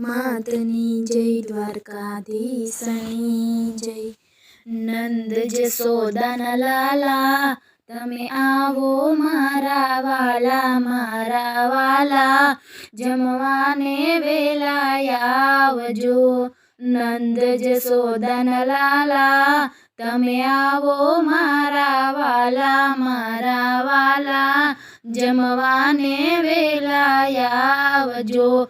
માતની જય, દ્વારકાધીશની જય। નંદ જશોદાના લાલા, તમે આવો મારા વાલા, જમવાને વેલાય આવજો। નંદ જશોદાના લાલા, તમે આવો મારા વાલા, જમવાને વેલાય આવજો।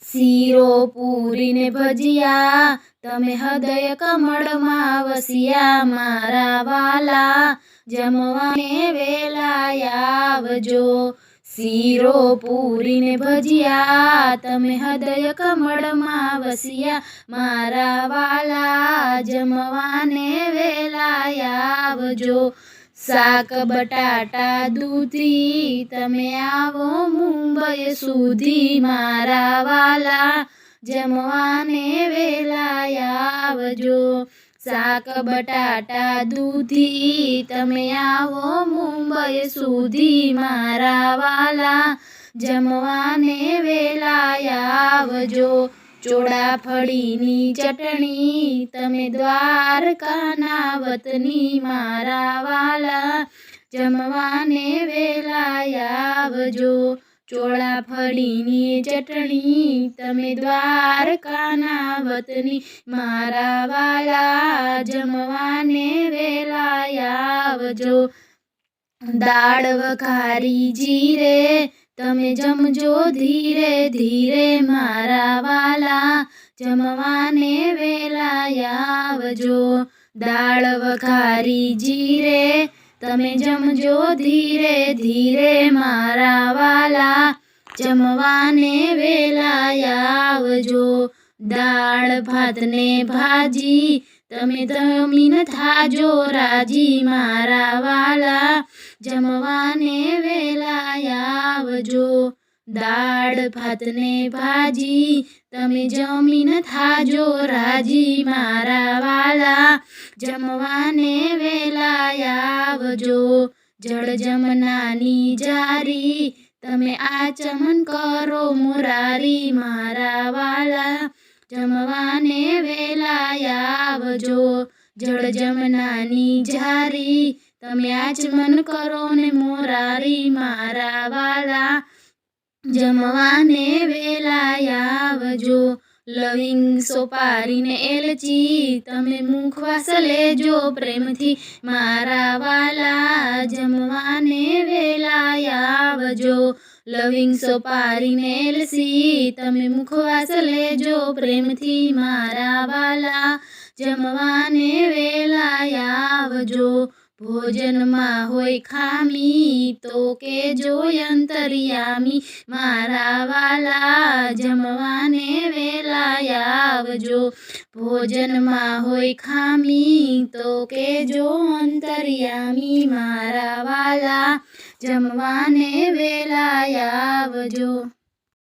શીરો પૂરી ને ભજીયા, તમે હૃદય કમળમાં વસ્યા મારા વાલા, જમવાને વેલાય આવજો। શીરો પૂરી ને ભજીયા, તમે હૃદય કમળમાં વસ્યા મારા વાલા, જમવાને વેલાય આવજો। શાક બટાટા દૂધી, તમે આવો મુંબઈ સુધી મારા વાલા, જમવાને વેલાય આવજો। શાક બટાટા દૂધી, તમે આવો મુંબઈ સુધી મારા વાલા, જમવાને વેલાય આવજો। ચોળાફળીની ચટણી, તમે દ્વારકાના વતની મારા વાલા, જમવાને વેલાય આવજો। ચોળાફળીની ચટણી, તમે દ્વારકાના વતની મારા વાલા, જમવાને વેલાય આવજો। દાળ વઘારી જીરે, તમે જમજો ધીરે મારા વાલા, જમવાને વેલાય આવજો। દાળ વઘારી જીરે, તમે જમજો ધીરે મારા વાલા, જમવાને વેલાય આવજો। દાળ ભાત ને ભાજી, તમે જમીને થાજો રાજી મારા વાલા, જમવાને વેલાય આવજો। દાળ ભાત ને ભાજી, તમે જમીને થાજો રાજી મારા વાલા, જમવાને વેલાય આવજો। જળ જમનાની જારી, તમે આચમન કરો મુરારી મારા વાલા, જમવાને વેલાય આવજો। જળ જમનાની જારી, તમે આચમન કરો ને મોરારી મારા વાલા, જમવાને વેલાય આવજો। લવિંગ સોપારી ને એલચી, તમે મુખવાસ લેજો પ્રેમથી મારા વાલા, જમવાને વેલાય આવજો। લવિંગ સોપારી ને એલચી, તમે મુખવાસ લેજો પ્રેમથી મારા વાલા, જમવાને વેલાય આવજો। ભોજનમાં હોય ખામી, તો કેજો અંતર્યામી મારા વાલા, જમવાને વેલાય આવજો। ભોજનમાં હોય ખામી, તો કેજો અંતર્યામી મારા વાલા, જમવાને વેલાય આવજો।